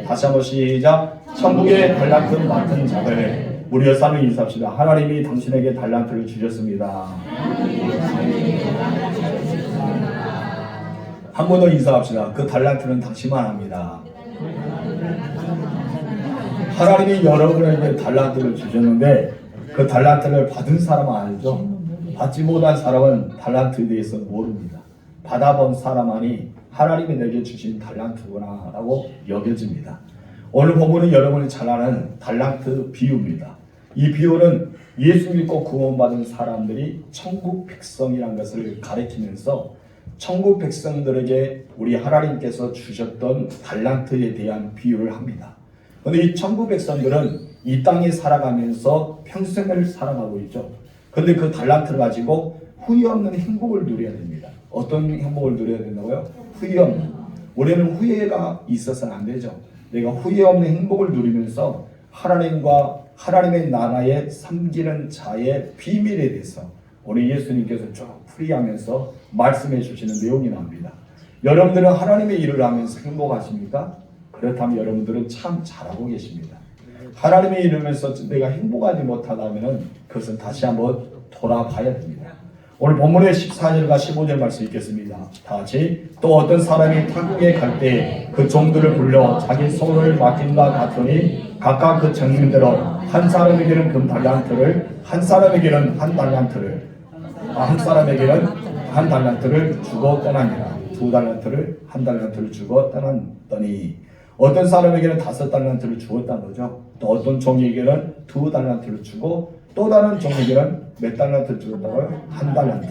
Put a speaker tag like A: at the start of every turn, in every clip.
A: 다시 한번 시작. 천국의 달란트 맡은 자들, 우리 여사는 인사합시다. 하나님이 당신에게 달란트를 주셨습니다. 한 번 더 인사합시다. 그 달란트는 당신만 합니다. 하나님이 여러분에게 달란트를 주셨는데 그 달란트를 받은 사람은 알죠? 받지 못한 사람은 달란트에 대해서 모릅니다. 받아본 사람만이 하나님이 내게 주신 달란트구나 라고 여겨집니다. 오늘 본문은 여러분이 잘 아는 달란트 비유입니다. 이 비유는 예수 믿고 구원받은 사람들이 천국 백성이라는 것을 가리키면서 천국 백성들에게 우리 하나님께서 주셨던 달란트에 대한 비유를 합니다. 그런데 이 천국 백성들은 이 땅에 살아가면서 평생을 살아가고 있죠. 그런데 그 달란트를 가지고 후회 없는 행복을 누려야 됩니다. 어떤 행복을 누려야 된다고요? 후회 없는. 우리는 후회가 있어서는 안 되죠. 내가 후회 없는 행복을 누리면서 하나님과 하나님의 나라에 섬기는 자의 비밀에 대해서 우리 예수님께서 쭉 풀이하면서 말씀해 주시는 내용이 나옵니다. 여러분들은 하나님의 일을 하면서 행복하십니까? 그렇다면 여러분들은 참 잘하고 계십니다. 하나님의 일을 하면서 내가 행복하지 못하다면 그것은 다시 한번 돌아봐야 됩니다. 오늘 본문의 14절과 15절 말씀 읽겠습니다. 다 같이. 또 어떤 사람이 타국에 갈 때 그 종들을 불러 자기 손을 맡긴과 같으니 각각 그 정민대로 한 사람에게는 금 달란트를, 한 사람에게는 한 달란트를, 한 사람에게는 한 달란트를 주고 떠나니라. 두 달란트를, 한 달란트를 주고 떠났더니 어떤 사람에게는 5달란트를 주었다는 거죠. 또 어떤 종에게는 2달란트를 주고 또 다른 종에게는 몇 달란트를 주었다고요? 1달란트.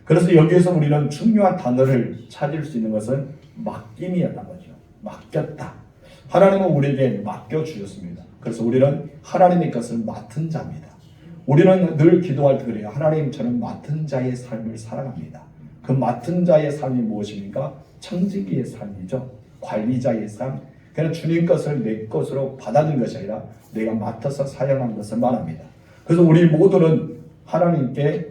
A: 그래서 여기에서 우리는 중요한 단어를 찾을 수 있는 것은 맡김이었단 거죠. 맡겼다. 하나님은 우리에게 맡겨주셨습니다. 그래서 우리는 하나님의 것을 맡은 자입니다. 우리는 늘 기도할 때 그래요. 하나님, 저는 맡은 자의 삶을 살아갑니다. 그 맡은 자의 삶이 무엇입니까? 청지기의 삶이죠. 관리자의 삶. 그냥 주님 것을 내 것으로 받아들인 것이 아니라 내가 맡아서 사용한 것을 말합니다. 그래서 우리 모두는 하나님께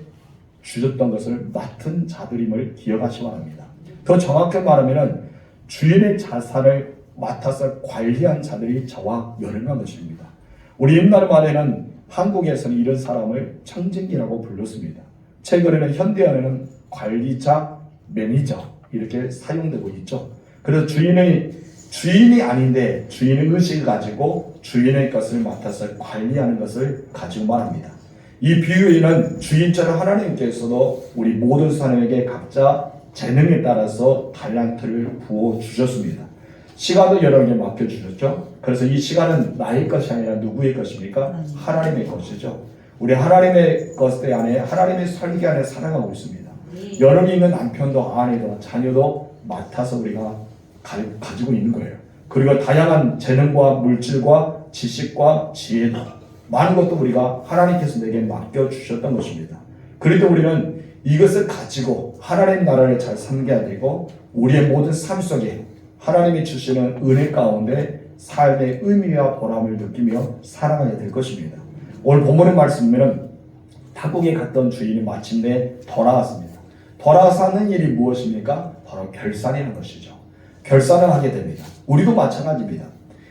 A: 주셨던 것을 맡은 자들임을 기억하시기 바랍니다. 더 정확히 말하면 주인의 자산을 맡아서 관리한 자들이 저와 여러분인 것입니다. 우리 옛날 말에는 한국에서는 이런 사람을 청지기라고 불렀습니다. 최근에는 현대어에는 관리자, 매니저 이렇게 사용되고 있죠. 그래서 주인이 아닌데 주인의 의식을 가지고 주인의 것을 맡아서 관리하는 것을 가지고 말합니다. 이 비유에는 주인처럼 하나님께서도 우리 모든 사람에게 각자 재능에 따라서 달란트를 부어주셨습니다. 시간도 여러분에게 맡겨주셨죠. 그래서 이 시간은 나의 것이 아니라 누구의 것입니까? 하나님의 것이죠. 우리 하나님의 것 안에 하나님의 설계 안에 살아가고 있습니다. 여러분이 있는 남편도 아내도 자녀도 맡아서 우리가 가지고 있는 거예요. 그리고 다양한 재능과 물질과 지식과 지혜도 많은 것도 우리가 하나님께서 내게 맡겨주셨던 것입니다. 그래도 우리는 이것을 가지고 하나님 나라를 잘 섬겨야 되고 우리의 모든 삶 속에 하나님이 주시는 은혜 가운데 삶의 의미와 보람을 느끼며 살아가야 될 것입니다. 오늘 본문의 말씀이면 타국에 갔던 주인이 마침내 돌아왔습니다. 돌아와서 하는 일이 무엇입니까? 바로 결산이라는 것이죠. 결산을 하게 됩니다. 우리도 마찬가지입니다.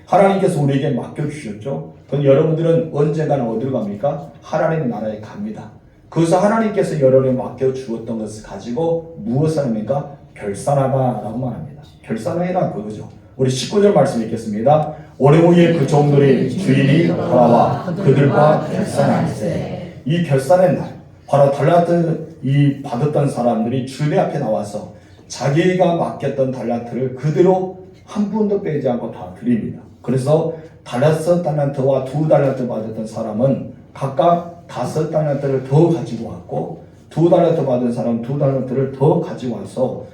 A: 하나님께서 우리에게 맡겨주셨죠. 그럼 여러분들은 언젠가는 어디로 갑니까? 하나님의 나라에 갑니다. 그래서 하나님께서 여러분에게 맡겨주었던 것을 가지고 무엇을 합니까? 결산하다라고 말합니다. 결산해라 그거죠. 우리 19절 말씀 읽겠습니다. 오래 후에 그 종들의 주인이 돌아와 그들과 결산하니세. 이 결산의 날, 바로 달란트 이 받았던 사람들이 주님 앞에 나와서 자기가 맡겼던 달란트를 그대로 한 푼도 빼지 않고 다 드립니다. 그래서 5달란트와 2달란트 받았던 사람은 각각 5달란트를 더 가지고 왔고 2달란트 받은 사람은 2달란트를 더 가지고 와서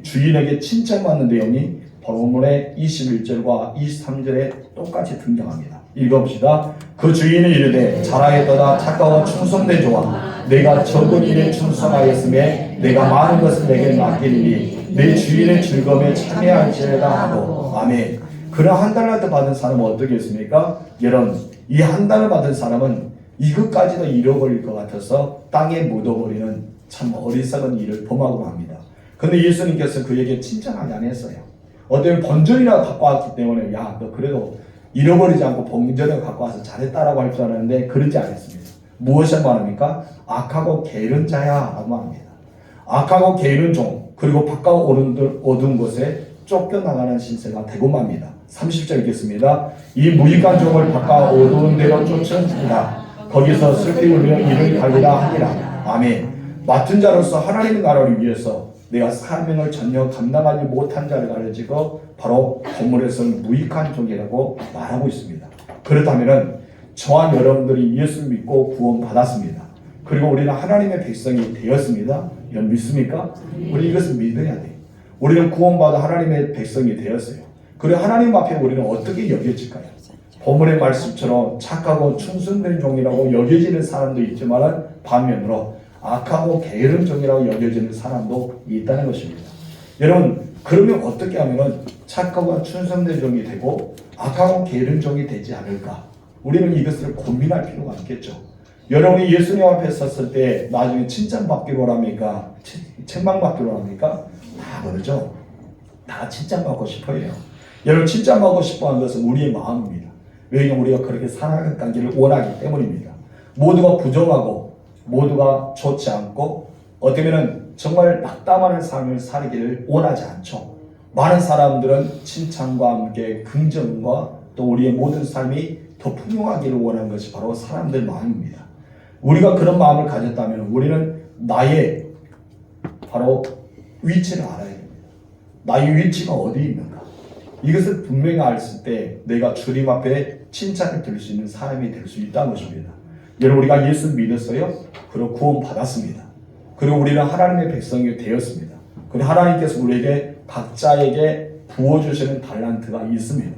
A: 주인에게 칭찬받는 내용이 본문의 21절과 23절에 똑같이 등장합니다. 읽어봅시다. 그 주인이 이르되 잘하였도다 착하고 충성된 종아 내가 적은 일에 충성하였음에 내가 많은 것을 내게 맡기리니 내 주인의 즐거움에 참여할지어다 하고 아멘. 그런 1달란트 받은 사람은 어떻겠습니까? 여러분 이 1달을 받은 사람은 이것까지도 잃어버릴 것 같아서 땅에 묻어버리는 참 어리석은 일을 범하고 합니다. 그런데 예수님께서 그에게 칭찬하지 않았어요. 어떤 번전이라도 갖고 왔기 때문에 야, 너 그래도 잃어버리지 않고 번전을 갖고 와서 잘했다라고 할 줄 알았는데 그러지 않았습니다. 무엇을 말합니까? 악하고 게으른 자야 라고 말합니다. 악하고 게으른 종, 그리고 바깥 어두운 곳에 쫓겨나가는 신세가 되고 맙니다. 30절 읽겠습니다. 이 무익한 종을 바깥 어두운 데로 쫓으니라. 거기서 슬피 울며 이를 갈리라 하니라. 아멘. 맡은 자로서 하나님의 나라를 위해서 내가 사명을 전혀 감당하지 못한 자를 가르치고 바로 건물에서는 무익한 종이라고 말하고 있습니다. 그렇다면 저와 여러분들이 예수 믿고 구원 받았습니다. 그리고 우리는 하나님의 백성이 되었습니다. 이런 믿습니까? 우리 이것을 믿어야 돼요. 우리는 구원받아 하나님의 백성이 되었어요. 그리고 하나님 앞에 우리는 어떻게 여겨질까요? 본문의 말씀처럼 착하고 충성된 종이라고 여겨지는 사람도 있지만 반면으로 악하고 게으른 종이라고 여겨지는 사람도 있다는 것입니다. 여러분, 그러면 어떻게 하면 착하고 충성된 종이 되고 악하고 게으른 종이 되지 않을까? 우리는 이것을 고민할 필요가 있겠죠. 여러분이 예수님 앞에 섰을 때 나중에 칭찬받기로 합니까? 책망받기로 합니까? 다 그러죠. 다 칭찬받고 싶어요. 여러분, 칭찬받고 싶어하는 것은 우리의 마음입니다. 왜냐하면 우리가 그렇게 살아가기를 원하기 때문입니다. 모두가 부정하고 모두가 좋지 않고 어쩌면 정말 낙담하는 삶을 살기를 원하지 않죠. 많은 사람들은 칭찬과 함께 긍정과 또 우리의 모든 삶이 더 풍요하기를 원하는 것이 바로 사람들 마음입니다. 우리가 그런 마음을 가졌다면 우리는 나의 바로 위치를 알아야 됩니다. 나의 위치가 어디 있는가? 이것을 분명히 알았을 때 내가 주님 앞에 칭찬을 들을 수 있는 사람이 될 수 있다는 것입니다. 여러분, 우리가 예수 믿었어요? 그리고 구원 받았습니다. 그리고 우리는 하나님의 백성이 되었습니다. 그리고 하나님께서 우리에게 각자에게 부어주시는 달란트가 있습니다.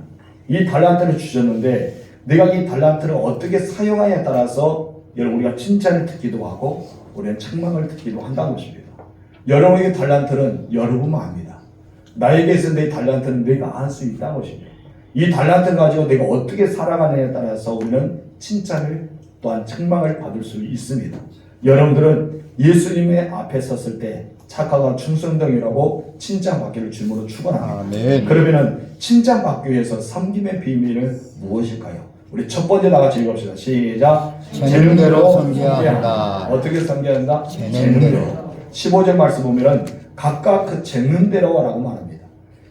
A: 이 달란트를 주셨는데 내가 이 달란트를 어떻게 사용하냐에 따라서 여러분 우리가 칭찬을 듣기도 하고 우리는 책망을 듣기도 한다는 것입니다. 여러분에게 달란트는 여러분만 압니다. 나에게 있는 내 달란트는 내가 알 수 있다는 것입니다. 이 달란트를 가지고 내가 어떻게 살아가느냐에 따라서 우리는 칭찬을 또한 책망을 받을 수 있습니다. 여러분들은 예수님의 앞에 섰을 때 착하고 충성됨이라고 칭찬받기를 주님으로 축원합니다. 그러면은 칭찬받기 위해서 섬김의 비밀은 무엇일까요? 우리 첫 번째 나같이 읽읍시다. 시작.
B: 재능대로 섬겨야 한다.
A: 어떻게 섬겨야 한다?
B: 재능대로.
A: 15절 말씀 보면은 각각 그 재능대로라고 말합니다.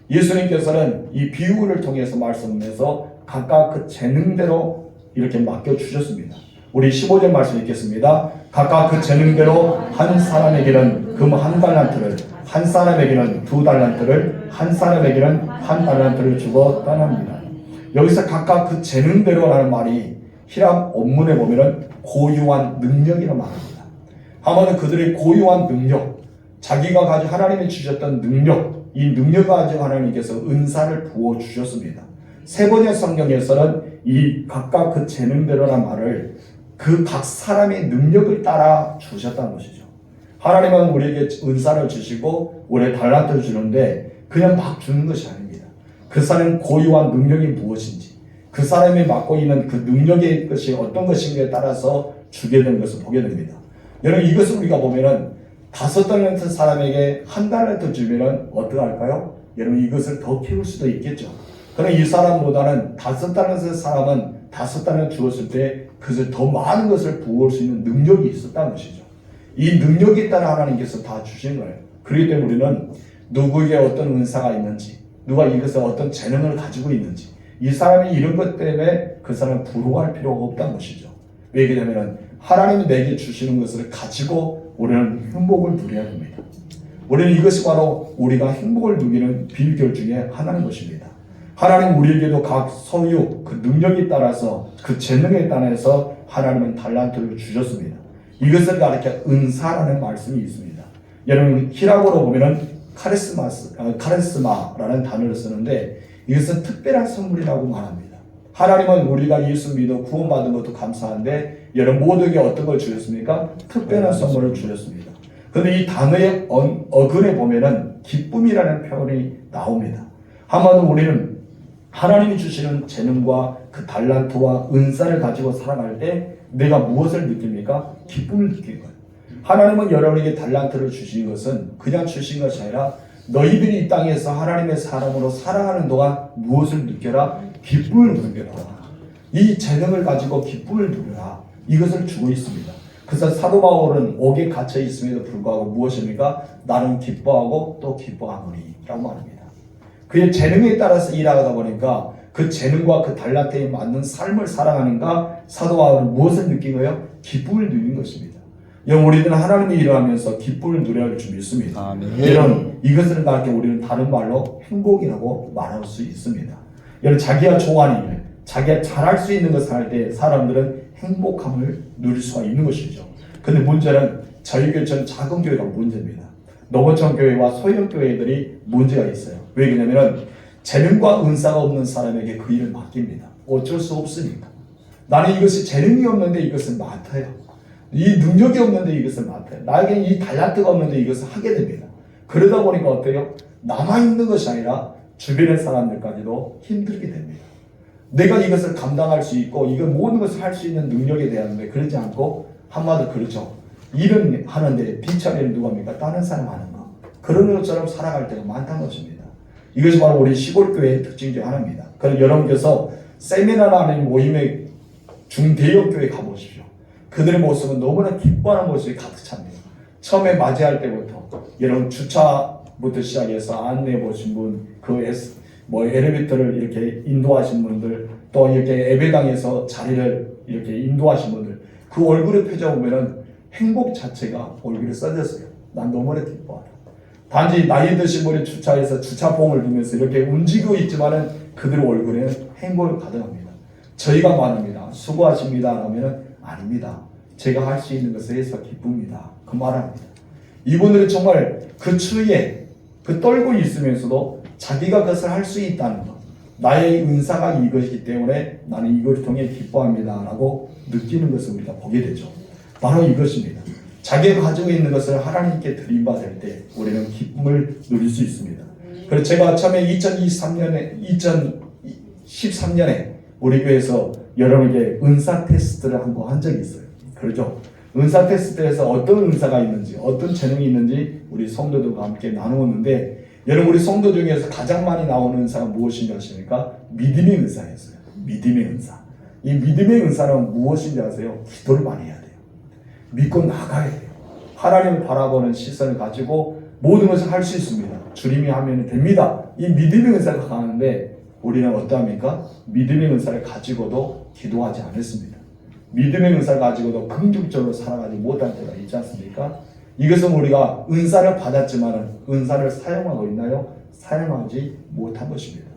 A: 예수님께서는 이 비유를 통해서 말씀에서 각각 그 재능대로 이렇게 맡겨 주셨습니다. 우리 15절 말씀 읽겠습니다. 각각 그 재능대로 한 사람에게는 금 한 달란트를, 한 사람에게는 두 달란트를, 한 사람에게는 한 달란트를 주고 떠납니다. 여기서 각각 그 재능대로라는 말이 히람 원문에 보면은 고유한 능력이라는 말입니다. 하나는 그들의 고유한 능력, 자기가 가지고 하나님이 주셨던 능력, 이 능력을 가지고 하나님께서 은사를 부어 주셨습니다. 세 번째 성경에서는 이 각각 그 재능대로라는 말을 그 각 사람의 능력을 따라 주셨다는 것이죠. 하나님은 우리에게 은사를 주시고 우리의 달란트를 주는데 그냥 막 주는 것이 아닙니다. 그 사람의 고유한 능력이 무엇인지, 그 사람이 맡고 있는 그 능력의 것이 어떤 것인가에 따라서 주게 되는 것을 보게 됩니다. 여러분, 이것을 우리가 보면은 5달란트 사람에게 1달란트 주면은 어떡할까요? 여러분, 이것을 더 키울 수도 있겠죠. 그러나 이 사람보다는 5달란트 사람은 5달란트 주었을 때 그것을 더 많은 것을 부을 수 있는 능력이 있었다는 것이죠. 이 능력에 따라 하나님께서 다 주신 거예요. 그렇기 때문에 우리는 누구에게 어떤 은사가 있는지, 누가 이것을 어떤 재능을 가지고 있는지, 이 사람이 이런 것 때문에 그 사람을 부러워할 필요가 없다는 것이죠. 왜냐하면 하나님이 내게 주시는 것을 가지고 우리는 행복을 누려야 됩니다. 우리는 이것이 바로 우리가 행복을 누리는 비결 중에 하나인 것입니다. 하나님 우리에게도 각 소유, 그 능력에 따라서 그 재능에 따라서 하나님은 달란트를 주셨습니다. 이것을 가리켜 은사라는 말씀이 있습니다. 여러분, 히라보로 보면은 카리스마라는 단어를 쓰는데 이것은 특별한 선물이라고 말합니다. 하나님은 우리가 예수 믿어 구원받은 것도 감사한데 여러분 모두에게 어떤 걸 주셨습니까? 특별한 선물을 주셨습니다. 그런데 이 단어의 어근에 보면은 기쁨이라는 표현이 나옵니다. 한마디로 우리는 하나님이 주시는 재능과 그 달란트와 은사를 가지고 살아갈 때 내가 무엇을 느낍니까? 기쁨을 느끼는 거예요. 하나님은 여러분에게 달란트를 주신 것은 그냥 주신 것이 아니라 너희들이 이 땅에서 하나님의 사람으로 살아가는 동안 무엇을 느껴라? 기쁨을 누려라. 이 재능을 가지고 기쁨을 누려라. 이것을 주고 있습니다. 그래서 사도 바울은 옥에 갇혀 있음에도 불구하고 무엇입니까? 나는 기뻐하고 또 기뻐하노니 라고 말합니다. 그의 재능에 따라서 일하다 보니까 그 재능과 그 달란트에 맞는 삶을 살아가는가 사도 바울은 무엇을 느낀 거예요? 기쁨을 누린 것입니다. 여러분 우리들은 하나님의 일을 하면서 기쁨을 누려야 할 줄 믿습니다. 여러분 이것을 갖게 우리는 다른 말로 행복이라고 말할 수 있습니다. 여러분 자기가 좋아하는 일, 자기가 잘할 수 있는 것을 할 때 사람들은 행복함을 누릴 수가 있는 것이죠. 근데 문제는 저희 교회처럼 작은 교회가 문제입니다. 노고천 교회와 소형 교회들이 문제가 있어요. 왜 그러냐면 재능과 은사가 없는 사람에게 그 일을 맡깁니다. 어쩔 수 없으니까. 나는 이것이 재능이 없는데 이것을 맡아요. 이 능력이 없는데 이것을 맡아요. 나에게 이 달란트가 없는데 이것을 하게 됩니다. 그러다 보니까 어때요? 나만 힘든 것이 아니라 주변의 사람들까지도 힘들게 됩니다. 내가 이것을 감당할 수 있고 이거 모든 것을 할 수 있는 능력에 대한데 그러지 않고 한마디로 그렇죠. 일은 하는데 빈차리는 누가 합니까? 다른 사람 하는 거. 그런 것처럼 살아갈 때가 많다는 것입니다. 이것이 바로 우리 시골교회의 특징 중 하나입니다. 그럼 여러분께서 세미나나 아니면 모임의 중대형 교회 가보십시오. 그들의 모습은 너무나 기뻐하는 모습이 가득 찹니다. 처음에 맞이할 때부터 여러분 주차부터 시작해서 안내해 보신 분, 엘리베이터를 이렇게 인도하신 분들, 또 이렇게 예배당에서 자리를 이렇게 인도하신 분들, 그 얼굴의 표정 보면은 행복 자체가 얼굴에 써졌어요. 난 너무나 기뻐하다. 단지 나이 드신 분이 주차해서 주차봉을 두면서 이렇게 움직이고 있지만은 그들 얼굴에는 행복을 가득합니다. 저희가 말합니다. 수고하십니다. 하면은 아닙니다. 제가 할 수 있는 것에 해서 기쁩니다. 그 말합니다. 이분들은 정말 그 추위에 떨고 있으면서도 자기가 그것을 할 수 있다는 것. 나의 은사가 이것이기 때문에 나는 이걸 통해 기뻐합니다. 라고 느끼는 것을 우리가 보게 되죠. 바로 이것입니다. 자기가 가지고 있는 것을 하나님께 드림받을 때 우리는 기쁨을 누릴 수 있습니다. 그래서 제가 처음에 2013년에 우리 교회에서 여러분에게 은사 테스트를 한번 한 적이 있어요. 그렇죠? 은사 테스트에서 어떤 은사가 있는지, 어떤 재능이 있는지 우리 성도들과 함께 나누었는데, 여러분 우리 성도 중에서 가장 많이 나오는 은사가 무엇인지 아십니까? 믿음의 은사였어요. 믿음의 은사. 이 믿음의 은사는 무엇인지 아세요? 기도를 많이 해야 돼요. 믿고 나가야 돼요. 하나님을 바라보는 시선을 가지고 모든 것을 할 수 있습니다. 주님이 하면 됩니다. 이 믿음의 은사가 강한데 우리는 어떠합니까? 믿음의 은사를 가지고도 기도하지 않았습니다. 믿음의 은사를 가지고도 긍정적으로 살아가지 못할 때가 있지 않습니까? 이것은 우리가 은사를 받았지만 은사를 사용하고 있나요? 사용하지 못한 것입니다.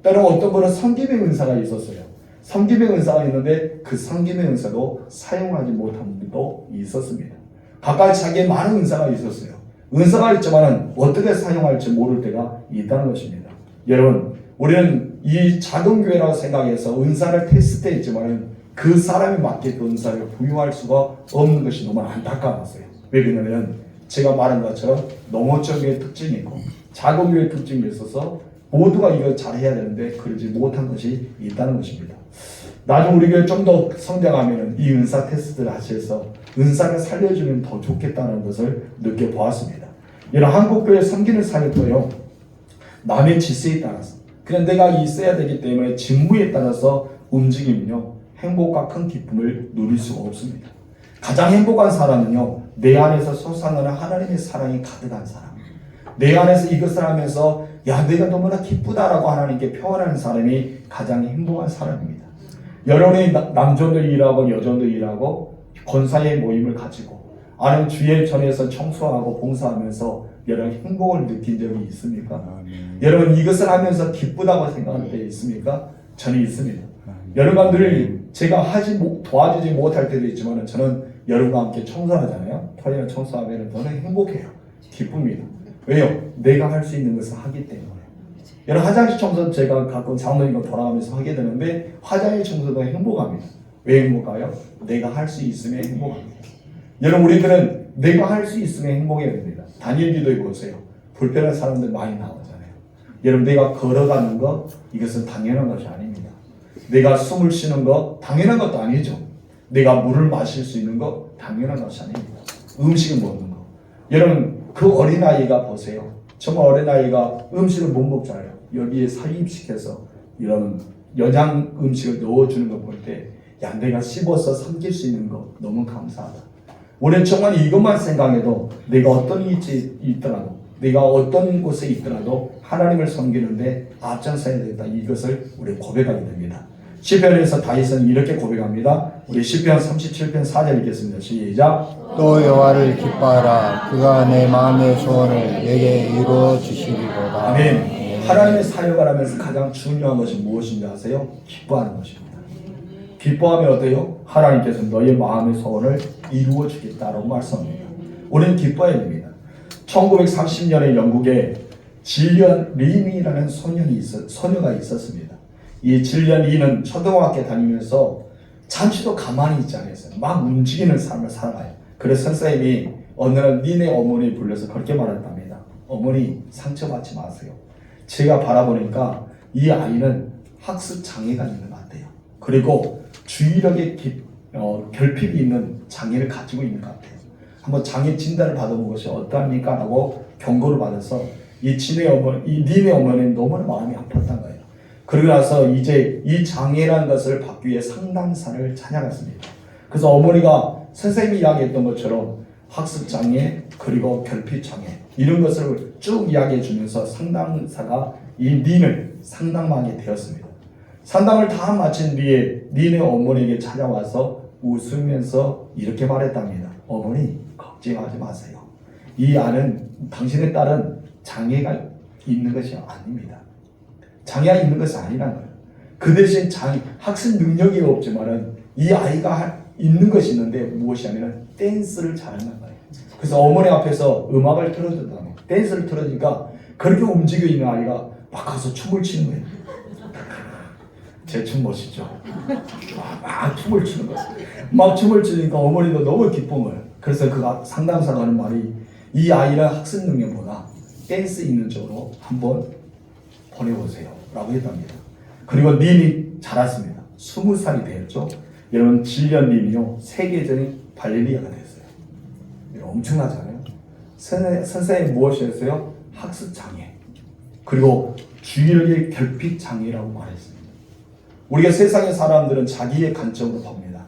A: 때로 어떤 분은 섬김의 은사가 있었어요. 섬김의 은사가 있는데 그 섬김의 은사도 사용하지 못한 분도 있었습니다. 각각 자기의 많은 은사가 있었어요. 은사가 있지만 어떻게 사용할지 모를 때가 있다는 것입니다. 여러분, 우리는 이 작은 교회라고 생각해서 은사를 테스트했지만 그 사람이 맞게 그 은사를 부여할 수가 없는 것이 너무 안타까웠어요. 왜 그러냐면 제가 말한 것처럼 농어촌 교회의 특징이 있고 작은 교회의 특징이 있어서 모두가 이걸 잘해야 되는데 그러지 못한 것이 있다는 것입니다. 나중에 우리 교회 좀 더 성장하면 이 은사 테스트를 하셔서 은사를 살려주면 더 좋겠다는 것을 느껴보았습니다. 이런 한국교회 섬기는 사역도요, 남의 지세에 따라서 그냥 내가 있어야 되기 때문에 직무에 따라서 움직이면요 행복과 큰 기쁨을 누릴 수가 없습니다. 가장 행복한 사람은요 내 안에서 솟아나는 하나님의 사랑이 가득한 사람, 내 안에서 이것을 하면서 야 내가 너무나 기쁘다라고 하나님께 표현하는 사람이 가장 행복한 사람입니다. 여러분의 남존도 일하고 여존도 일하고 권사의 모임을 가지고 아는 주일 전에서 청소하고 봉사하면서 여러분 행복을 느낀 적이 있습니까? 여러분 이것을 하면서 기쁘다고 생각할 때 있습니까? 저는 있습니다. 여러분들이 제가 도와주지 못할 때도 있지만 저는 여러분과 함께 청소하잖아요. 토요일 청소하면 저는 행복해요. 기쁩니다. 왜요? 내가 할 수 있는 것을 하기 때문에. 여러분 화장실 청소도 제가 가끔 장로님과 돌아가면서 하게 되는데 화장실 청소도 행복합니다. 왜 행복해요? 내가 할 수 있으면 행복합니다. 여러분 우리들은 내가 할 수 있으면 행복해야 됩니다. 다니엘 기도에 보세요. 불편한 사람들 많이 나오잖아요. 여러분 내가 걸어가는 것 이것은 당연한 것이 아닙니다. 내가 숨을 쉬는 것 당연한 것도 아니죠. 내가 물을 마실 수 있는 것 당연한 것이 아닙니다. 음식을 먹는 것. 여러분 그 어린아이가 보세요. 정말 어린아이가 음식을 못 먹잖아요. 여기에 삽입시켜서 이런 영양 음식을 넣어주는 거 볼 때, 야, 내가 씹어서 삼킬 수 있는 거 너무 감사하다. 우리는 정말 이것만 생각해도 내가 어떤 위치에 있더라도, 내가 어떤 곳에 있더라도 하나님을 섬기는데 앞장서야 되겠다. 이것을 우리 고백하게 됩니다. 시편에서 다윗은 이렇게 고백합니다. 우리 시편 37편 4절 읽겠습니다. 시작.
B: 또 여호와를 기뻐하라. 그가 내 마음의 소원을 내게 이루어 주시리로다.
A: 아멘. 하나님의 사역을 하면서 가장 중요한 것이 무엇인지 아세요? 기뻐하는 것입니다. 기뻐하면 어때요? 하나님께서 너의 마음의 소원을 이루어 주겠다라고 말씀합니다. 우리는 기뻐해야 됩니다. 1930년에 영국에 질리언 린이라는 소녀가 있었습니다. 이 질리언 린은 초등학교 다니면서 잠시도 가만히 있지 않았어요. 막 움직이는 삶을 살아가요. 그래서 선생님이 어느 날 린의 어머니 불러서 그렇게 말했답니다. 어머니, 상처받지 마세요. 제가 바라보니까 이 아이는 학습 장애가 있는 것 같아요. 그리고 주의력에 결핍이 있는 장애를 가지고 있는 것 같아요. 한번 장애 진단을 받아본 것이 어떠합니까? 라고 경고를 받아서 이 린의 어머니는 너무나 마음이 아팠단 거예요. 그러고 나서 이제 이 장애라는 것을 받기 위해 상담사를 찾아갔습니다. 그래서 어머니가 선생님이 이야기했던 것처럼 학습장애 그리고 결핍장애 이런 것을 쭉 이야기해 주면서 상담사가 이 린을 상담하게 되었습니다. 상담을 다 마친 뒤에 린의 어머니에게 찾아와서 웃으면서 이렇게 말했답니다. 어머니, 걱정하지 마세요. 이 아는 당신의 딸은 장애가 있는 것이 아닙니다. 장애가 있는 것이 아니라는 거예요. 그 대신 학습 능력이 없지만은 이 아이가 있는 것이 있는데 무엇이 아니라 댄스를 잘하는 거예요. 그래서 어머니 앞에서 음악을 틀어준다. 댄스를 틀어주니까 그렇게 움직여 있는 아이가 막 가서 춤을 추는 거예요. 제 춤 멋있죠? 막 춤을 추는 거예요. 막 춤을 추니까 어머니도 너무 기쁜 거예요. 그래서 그 상담사가 하는 말이 이 아이는 학습 능력보다 댄스 있는 쪽으로 한번 보내보세요 라고 했답니다. 그리고 린이 자랐습니다. 20살이 되었죠. 여러분 질리언 린이요 세계적인 발레리아가 됐어요. 엄청나잖아요. 선생님이 무엇이었어요? 학습장애 그리고 주의력의 결핍장애라고 말했습니다. 우리가 세상의 사람들은 자기의 관점으로 봅니다.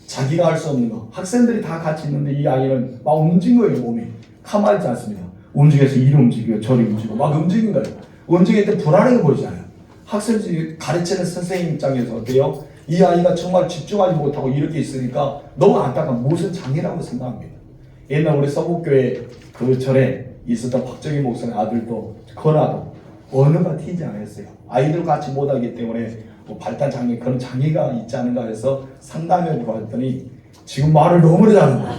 A: 자기가 할 수 없는 거. 학생들이 다 같이 있는데 이 아이는 막 움직인 거예요. 몸이 가만히 있지 않습니다. 움직여서 이리 움직이고 저리 움직이고 막 움직인 거예요. 움직일 때 불안하게 보이잖아요. 학생들이 가르치는 선생님 입장에서 어때요? 이 아이가 정말 집중하지 못하고 이렇게 있으니까 너무 안타까운 무슨 장애라고 생각합니다. 옛날 우리 서북교회 그 절에 있었던 박정희 목사의 아들도 건아도 언어가 튀지 않았어요. 아이들 같이 못하기 때문에 뭐 발달 장애 그런 장애가 있지 않은가 해서 상담해 보았더니 지금 말을 너무 잘하는 거예요.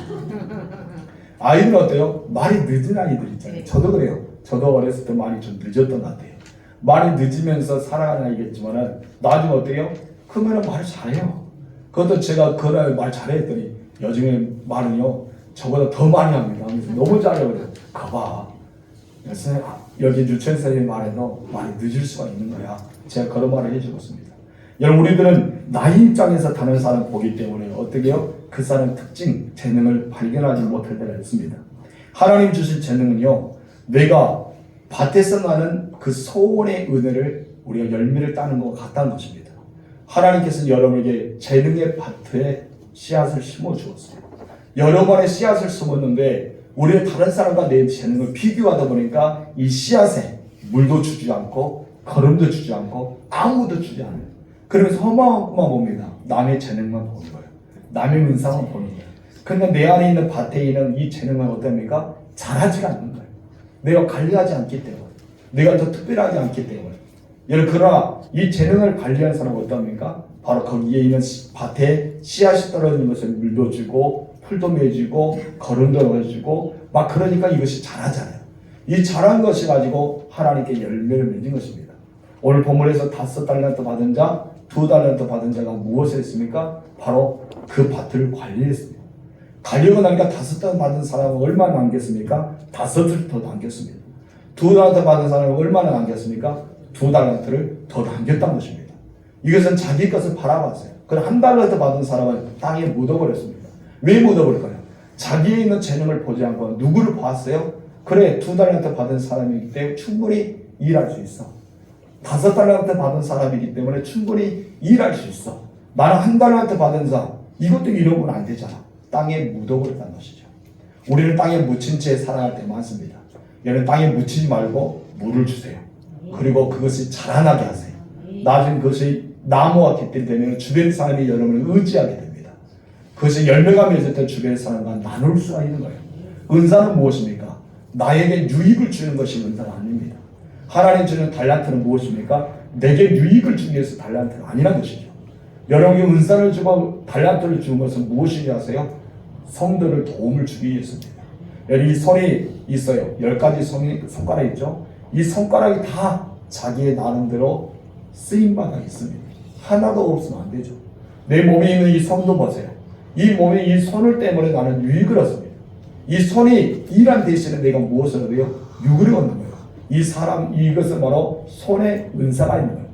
A: 아이들은 어때요? 말이 늦은 아이들 있잖아요. 저도 그래요. 저도 어렸을 때 말이 좀 늦었던 것 같아요. 말이 늦으면서 살아가는 아이겠지만은 나중에 어때요? 크면은 말을 잘해요. 그것도 제가 그날 말 잘했더니 요즘에 말은요 저보다 더 많이 합니다. 하면서 너무 잘해요. 거봐. 여기 유치원 선생님 말에도 말이 늦을 수가 있는 거야. 제가 그런 말을 해주었습니다. 여러분 우리들은 나이 입장에서 다른 사람 보기 때문에 어떻게 해요? 그 사람 특징, 재능을 발견하지 못할 때가 있습니다. 하나님 주신 재능은요. 내가 밭에서 나는 그 소원의 은혜를 우리가 열매를 따는 것과 같다는 것입니다. 하나님께서는 여러분에게 재능의 밭에 씨앗을 심어 주었습니다. 여러 번의 씨앗을 심었는데 우리는 다른 사람과 내 재능을 비교하다 보니까 이 씨앗에 물도 주지 않고 거름도 주지 않고 아무것도 주지 않아요. 그러면서 험한만 봅니다. 남의 재능만 보는 거예요. 남의 은사만 보는 거예요. 그러니까 내 안에 있는 밭에 있는 이 재능은 어떻습니까? 자라지가 않는 거예요. 내가 관리하지 않기 때문에 내가 더 특별하지 않기 때문에 여러분 그러나 이 재능을 관리하는 사람은 어떻습니까? 바로 거기에 있는 밭에 씨앗이 떨어지는 것을 물도 주고 풀도 맺고 거름도 넣어주고 막 그러니까 이것이 자라잖아요. 이 자란 것이 가지고 하나님께 열매를 맺는 것입니다. 오늘 본문에서 5달란트 받은 자 2달란트 받은 자가 무엇을 했습니까? 바로 그 밭을 관리했습니다. 가려고 나니까 5달란트 받은 사람은 얼마나 남겼습니까? 5을 더 남겼습니다. 2달란트 받은 사람은 얼마나 남겼습니까? 2달란트를 더 남겼다는 것입니다. 이것은 자기 것을 바라봤어요. 그럼 1달란트 받은 사람은 땅에 묻어버렸습니다. 왜 묻어버릴까요? 자기에 있는 재능을 보지 않고 누구를 봤어요? 그래 2달란트 받은 사람이기 때문에 충분히 일할 수 있어. 5달란트 받은 사람이기 때문에 충분히 일할 수 있어. 나는 1달란트 받은 사람, 이것도 잃어보면 안 되잖아. 땅에 묻어버렸다는 것이죠. 우리는 땅에 묻힌 채 살아갈 때 많습니다. 여러분 땅에 묻히지 말고 물을 주세요. 그리고 그것이 자라나게 하세요. 나중에 그것이 나무와 깃들이 되면 주변 사람이 여러분을 의지하게 됩니다. 그것이 열매가 맺을 때 주변 사람과 나눌 수가 있는 거예요. 은사는 무엇입니까? 나에게 유익을 주는 것이 은사가 아닙니다. 하나님 주는 달란트는 무엇입니까? 내게 유익을 주기 위해서 달란트가 아니란 것이죠. 여러분이 은사를 주고 달란트를 주는 것은 무엇인지 아세요? 성도를 도움을 주기 위해서입니다. 여기 손이 있어요. 10가지 손가락이 있죠. 이 손가락이 다 자기의 나름대로 쓰임바가 있습니다. 하나도 없으면 안 되죠. 내 몸에 있는 이 손도 보세요. 이 몸에 이 손을 때문에 나는 유익을 얻습니다. 이 손이 일한 대신에 내가 무엇을 얻어요? 유익을 얻는 거예요. 이 사람, 이것은 바로 손에 은사가 있는 거예요.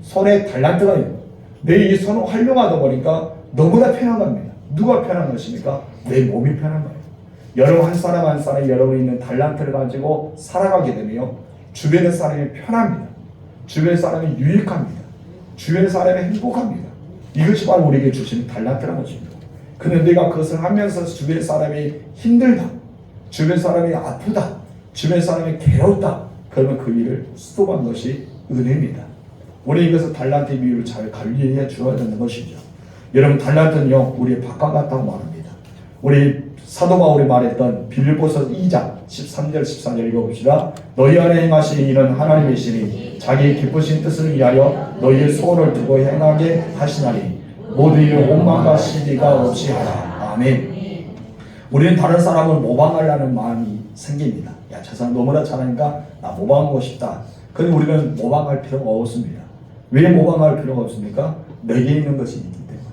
A: 손에 달란트가 있는 거예요. 내 이 손을 활용하다 보니까 너무나 편한 겁니다. 누가 편한 것입니까? 내 몸이 편한 거예요. 여러분 한 사람 한 사람이 여러분이 있는 달란트를 가지고 살아가게 되면 주변의 사람이 편합니다. 주변의 사람이 유익합니다. 주변의 사람이 행복합니다. 이것이 바로 우리에게 주시는 달란트라는 것입니다. 근데 내가 그것을 하면서 주변의 사람이 힘들다, 주변 사람이 아프다, 주변 사람이 괴롭다, 그러면 그 일을 스톱한 것이 은혜입니다. 우리 이것을 달란트의 비율을 잘 관리해 주어야 되는 것이죠. 여러분 달란트는요 우리의 바깥 같다고 말합니다. 우리 사도 바울이 말했던 빌립보서 2장 13절 14절 읽어봅시다. 너희 안에 행하시는 일은 하나님이시니 자기의 기쁘신 뜻을 위하여 너희의 소원을 두고 행하게 하시나니 모두 이는 원망과 시비가 없이 하라. 아멘. 우리는 다른 사람을 모방하려는 마음이 생깁니다. 야, 저 사람 너무나 잘하니까 나 모방하고 싶다. 그런데 우리는 모방할 필요가 없습니다. 왜 모방할 필요가 없습니까? 내게 있는 것이 있기 때문에,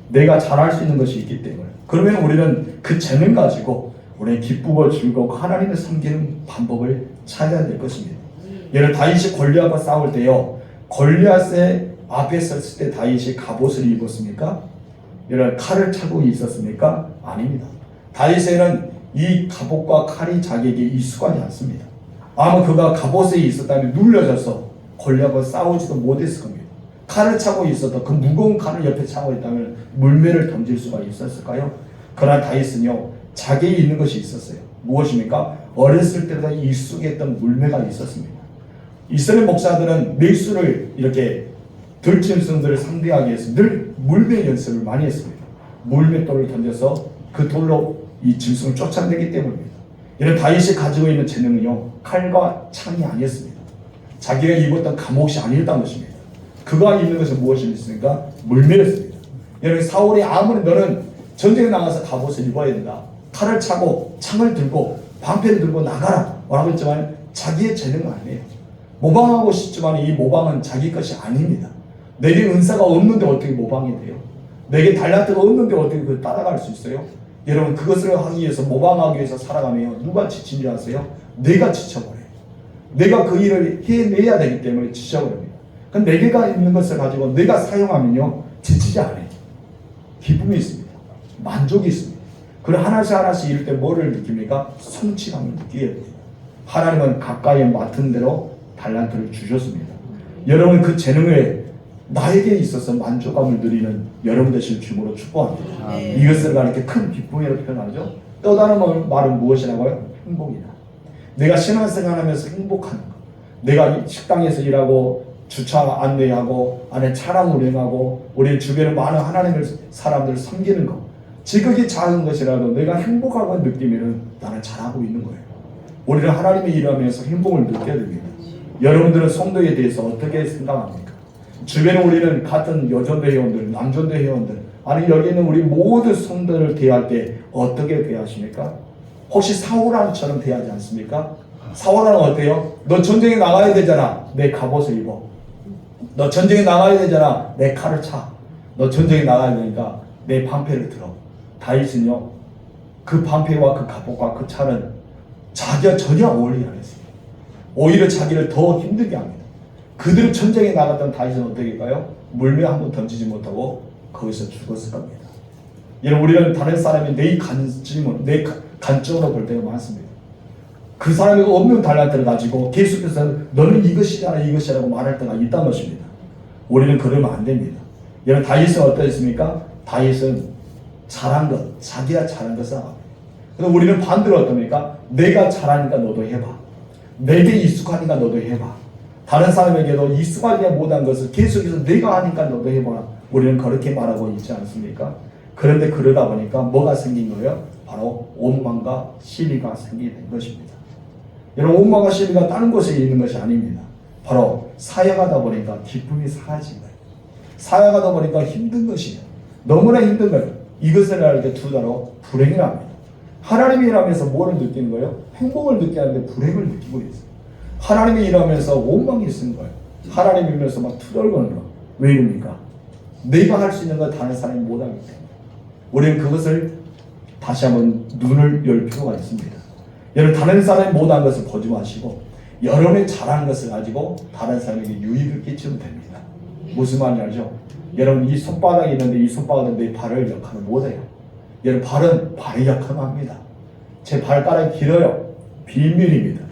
A: 내가 잘할 수 있는 것이 있기 때문에. 그러면 우리는 그 재능 가지고 우리는 기쁘고 즐거워 하나님을 섬기는 방법을 찾아야 될 것입니다. 예를 다윗이 골리앗과 싸울 때요, 골리앗의 앞에 섰을 때 다윗이 갑옷을 입었습니까? 이런 칼을 차고 있었습니까? 아닙니다. 다윗에는 이 갑옷과 칼이 자기에게 익숙하지 않습니다. 아마 그가 갑옷에 있었다면 눌려져서 골리앗과 싸우지도 못했을 겁니다. 칼을 차고 있어도 그 무거운 칼을 옆에 차고 있다면 물매를 던질 수가 있었을까요? 그러나 다윗은요 자기에 있는 것이 있었어요. 무엇입니까? 어렸을 때부터 익숙했던 물매가 있었습니다. 이스라엘 목사들은 밀수를 이렇게 들짐승들을 상대하기 위해서 늘 물매 연습을 많이 했습니다. 물맷돌을 던져서 그 돌로 이 짐승을 쫓아내기 때문입니다. 이런 다윗이 가지고 있는 재능은요 칼과 창이 아니었습니다. 자기가 입었던 갑옷이 아니었던 것입니다. 그가 입는 것은 무엇이었습니까? 물매였습니다. 여러분 사울이 아무리 너는 전쟁에 나가서 갑옷을 입어야 된다, 칼을 차고 창을 들고 방패를 들고 나가라 라고 했지만 자기의 재능은 아니에요. 모방하고 싶지만 이 모방은 자기 것이 아닙니다. 내게 은사가 없는데 어떻게 모방이 돼요? 내게 달란트가 없는데 어떻게 그걸 따라갈 수 있어요? 여러분 그것을 하기 위해서 모방하기 위해서 살아가면 누가 지친 줄 아세요? 내가 지쳐버려요. 내가 그 일을 해내야 되기 때문에 지쳐버립니다. 그럼 내게가 있는 것을 가지고 내가 사용하면요 지치지 않아요. 기쁨이 있습니다. 만족이 있습니다. 그리고 하나씩 이럴 때 뭐를 느낍니까? 성취감을 느끼게 됩니다. 하나님은 가까이 맡은 대로 달란트를 주셨습니다. 여러분 그 재능을 나에게 있어서 만족감을 누리는 여러분 되실 주으로 축복합니다. 이것을 가리켜 큰 기쁨이라고 표현하죠. 또 다른 말은 무엇이라고요? 행복이다. 내가 신앙생활하면서 행복한 것, 내가 식당에서 일하고 주차 안내하고 안에 차량 운행하고 우리 주변에 많은 하나님의 사람들을 섬기는 것, 지극히 작은 것이라도 내가 행복하고 느끼면 나는 잘하고 있는 거예요. 우리는 하나님의 일하면서 행복을 느껴야 됩니다. 여러분들은 성도에 대해서 어떻게 생각합니까? 주변에 우리는 같은 여전도 회원들, 남전도 회원들, 아니 여기 있는 우리 모든 성도를 대할 때 어떻게 대하십니까? 혹시 사울왕처럼 대하지 않습니까? 사울왕은 어때요? 너 전쟁에 나가야 되잖아. 내 갑옷을 입어. 너 전쟁에 나가야 되잖아. 내 칼을 차. 너 전쟁에 나가야 되니까 내 방패를 들어. 다윗은요, 그 방패와 그 갑옷과 그 칼은 자기와 전혀 어울리지 않았습니다. 오히려 자기를 더 힘들게 합니다. 그들은 전쟁에 나갔던 다윗은 어떻게 할까요? 물매 한번 던지지 못하고 거기서 죽었을 겁니다. 여러분 우리는 다른 사람이 내 관점으로 볼 때가 많습니다. 그 사람이 없는 달란트를 가지고 계속해서 너는 이것이잖아 이것이라고 말할 때가 있다는 것입니다. 우리는 그러면 안 됩니다. 여러분 다윗은 어떠했습니까? 다윗은 잘한 것, 자기가 잘한 것을 합니다. 그래서 우리는 반대로 어떻습니까? 내가 잘하니까 너도 해봐. 내게 익숙하니까 너도 해봐. 다른 사람에게도 익숙하지 못한 것을 계속해서 내가 하니까 너도 해봐. 우리는 그렇게 말하고 있지 않습니까? 그런데 그러다 보니까 뭐가 생긴 거예요? 바로 원망과 시비가 생기게 된 것입니다. 여러분 원망과 시비가 다른 곳에 있는 것이 아닙니다. 바로 사역하다 보니까 기쁨이 사라진 거예요. 사역하다 보니까 힘든 것이에요. 너무나 힘든 거예요. 이것을 알게 두 단어 불행이랍니다. 하나님이 일하면서 뭐를 느끼는 거예요? 행복을 느끼게 하는데 불행을 느끼고 있어요. 하나님이 일하면서 원망이 있는 거예요. 하나님이 일하면서 막 투덜거리는 거예요. 왜 이럽니까? 내가 할 수 있는 걸 다른 사람이 못하기 때문에. 우리는 그것을 다시 한번 눈을 열 필요가 있습니다. 여러분 다른 사람이 못한 것을 보지 마시고 여러분의 잘한 것을 가지고 다른 사람에게 유익을 끼치면 됩니다. 무슨 말인지 알죠? 여러분 이 손바닥이 있는데 이 손바닥은 내 발을 역할을 못해요. 여러분 발은 발의 역할을 합니다. 제 발가락이 길어요. 비밀입니다.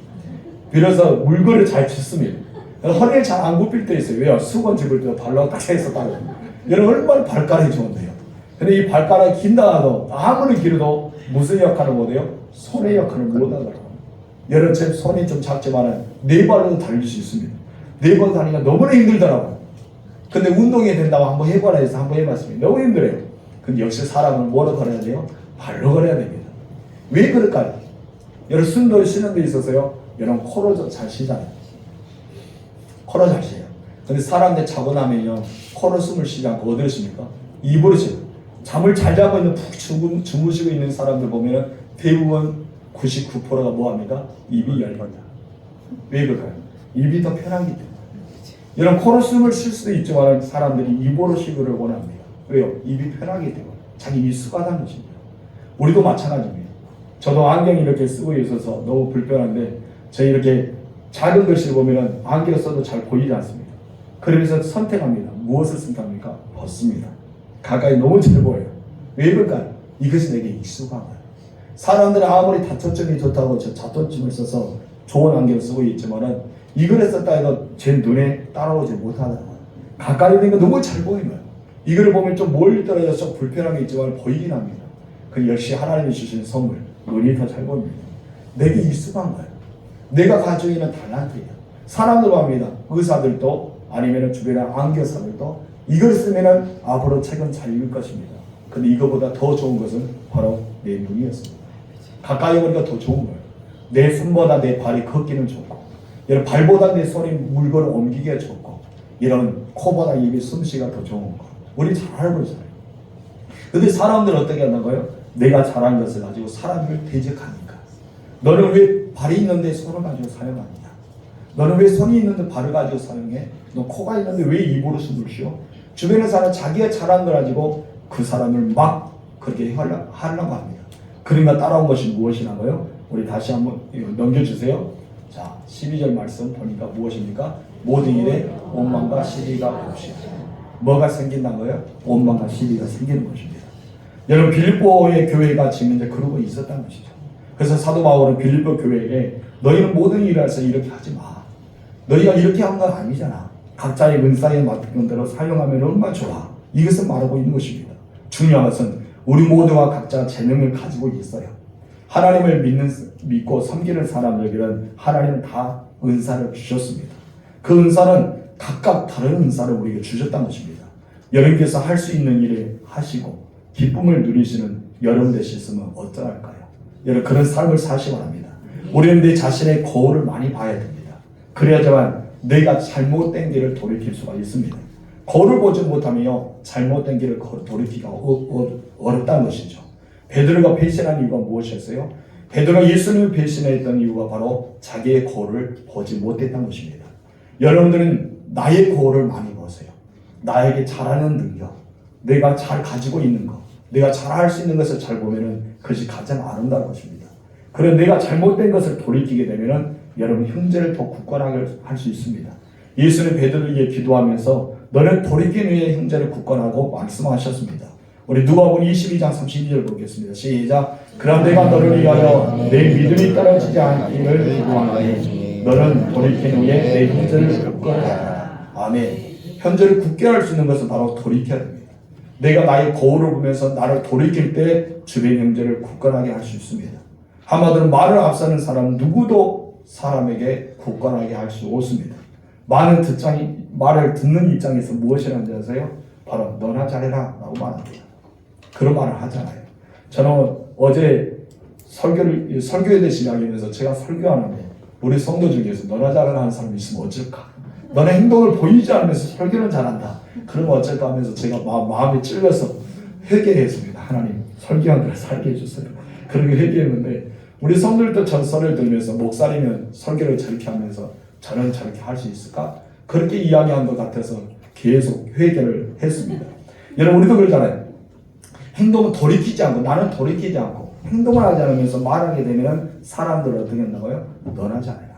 A: 빌어서 물건을 잘 짚습니다. 허리를 잘 안 굽힐 때 있어요. 왜요? 수건 집을 때 발로 딱 해서 따요. 여러분 얼마나 발가락이 좋은데요. 근데 이 발가락이 긴다 하도 아무리 길어도 무슨 역할을 못해요? 손의 역할을 못하더라고요. 여러분 제 손이 좀 작지만 네 발로도 달릴 수 있습니다. 네 발 다니니까 너무나 힘들더라고요. 근데 운동이 된다고 한번 해보라 해서 한번 해봤습니다. 너무 힘들어요. 근데 역시 사람은 뭐로 걸어야 돼요? 발로 걸어야 됩니다. 왜 그럴까요? 여러분 숨도 쉬는 데 있어서요. 여러분 코로 잘 쉬잖아요. 코로 잘 쉬어요. 근데 사람들 자고 나면요. 코로 숨을 쉬지 않고 어디로 쉽니까? 입으로 쉬어요. 잠을 잘 자고 있는 푹 주무시고 있는 사람들 보면은 대부분 99%가 뭐합니까? 입이 열립니다. 왜 그럴까요? 입이 더 편하기 때문에. 여러분 코로 숨을 쉴 수도 있지만 사람들이 입으로 쉬기를 원합니다. 왜요? 입이 편하기 때문에. 자기 입이 습관한 것입니다. 우리도 마찬가지입니다. 저도 안경 이렇게 쓰고 있어서 너무 불편한데 저희 이렇게 작은 글씨를 보면은 안경 써도 잘 보이지 않습니다. 그러면서 선택합니다. 무엇을 선택합니까? 벗습니다. 가까이 너무 잘 보여요. 왜 그럴까요? 이것이 내게 익숙한 거예요. 사람들은 아무리 다초점이 좋다고 저 자초점을 써서 좋은 안경 쓰고 있지만은 이걸 썼다 해도 제 눈에 따라오지 못하더라고요. 가까이 있는 거 너무 잘 보이는 거예요. 이걸 보면 좀 멀리 떨어져서 불편함이 있지만 보이긴 합니다. 그 역시 하나님이 주신 선물, 눈이 더 잘 보입니다. 내게 익숙한 거예요. 내가 가지고 있는 달란트예요. 사람들 합니다. 의사들도 아니면 주변의 안경사들도 이걸 쓰면은 앞으로 책은 잘 읽을 것입니다. 근데 이거보다 더 좋은 것은 바로 내 눈이었습니다. 가까이 오니까 더 좋은 거예요. 내 손보다 내 발이 걷기는 좋고, 여러분 발보다 내 손이 물건을 옮기기가 좋고, 이런 코보다 입이 숨쉬기가 더 좋은 거. 우리 잘 알고 있어요. 근데 사람들은 어떻게 한다고요? 내가 잘한 것을 가지고 사람을 대적하니까. 너는 왜 발이 있는데 손을 가지고 사용하느냐? 너는 왜 손이 있는데 발을 가지고 사용해? 너 코가 있는데 왜 입으로 숨을 쉬어? 주변의 사람 자기가 잘한 걸 가지고 그 사람을 막 그렇게 하려고 합니다. 그러니까 따라온 것이 무엇이냐고요? 우리 다시 한번 넘겨주세요. 자, 12절 말씀 보니까 무엇입니까? 모든 일에 원망과 시비가 없이. 뭐가 생긴다고요? 원망과 시비가 생기는 것입니다. 여러분 빌립보의 교회가 지금 이제 그러고 있었다는 것이죠. 그래서 사도 바울은 빌립보 교회에게 너희는 모든 일을 해서 이렇게 하지 마. 너희가 이렇게 한 건 아니잖아. 각자의 은사에 맡은 대로 사용하면 얼마나 좋아. 이것을 말하고 있는 것입니다. 중요한 것은 우리 모두가 각자 재능을 가지고 있어요. 하나님을 믿고 섬기는 사람들에게는 하나님은 다 은사를 주셨습니다. 그 은사는 각각 다른 은사를 우리에게 주셨다는 것입니다. 여러분께서 할 수 있는 일을 하시고 기쁨을 누리시는 여러분 되셨으면 어떠할까요? 여러분 그런 삶을 사시기 바랍니다. 우리는 내 자신의 거울을 많이 봐야 됩니다. 그래야지만 내가 잘못된 길을 돌이킬 수가 있습니다. 거울을 보지 못하며 잘못된 길을 돌이키기가 어렵다는 것이죠. 베드로가 배신한 이유가 무엇이었어요? 베드로가 예수님을 배신했던 이유가 바로 자기의 거울을 보지 못했다는 것입니다. 여러분들은 나의 거울을 많이 보세요. 나에게 잘하는 능력, 내가 잘 가지고 있는 것, 내가 잘할 수 있는 것을 잘 보면은 그것이 가장 아름다운 것입니다. 그래서 내가 잘못된 것을 돌이키게 되면은 여러분 형제를 더 굳건하게 할 수 있습니다. 예수는 베드로를 위해 기도하면서 너는 돌이키기 위해 형제를 굳건하고 말씀하셨습니다. 우리 누가복음 22장 32절 보겠습니다. 시작. 그럼 내가 너를 위하여 내 믿음이 떨어지지 않기를 구하노니 너는 돌이킨 후에 내 형제를 굳건하게 하라. 아멘. 형제를 굳게 할 수 있는 것은 바로 돌이켜야 됩니다. 내가 나의 거울을 보면서 나를 돌이킬 때 주변 형제를 굳건하게 할 수 있습니다. 한마디로 말을 앞서는 사람 누구도 사람에게 굳건하게 할 수 없습니다. 말을 듣는 입장에서 무엇이라는지 아세요? 바로 너나 잘해라 라고 말합니다. 그런 말을 하잖아요. 저는 어제 설교에 대해 이야기하면서 제가 설교하는데 우리 성도 중에서 너나 잘해라 하는 사람이 있으면 어쩔까? 너네 행동을 보이지 않으면서 설교는 잘한다. 그러면 어쩔까 하면서 제가 마음에 찔려서 회개했습니다. 하나님 설교하느라 살게 해주세요. 그렇게 회개했는데 우리 성도들도 전설을 들으면서 목사님은 설교를 저렇게 하면서 저는 저렇게 할 수 있을까? 그렇게 이야기한 것 같아서 계속 회개를 했습니다. 여러분 우리도 그러잖아요. 행동은 돌이키지 않고 나는 돌이키지 않고 행동을 하지 않으면서 말하게 되면 사람들은 어떻게 한다고요? 너나 잘해라.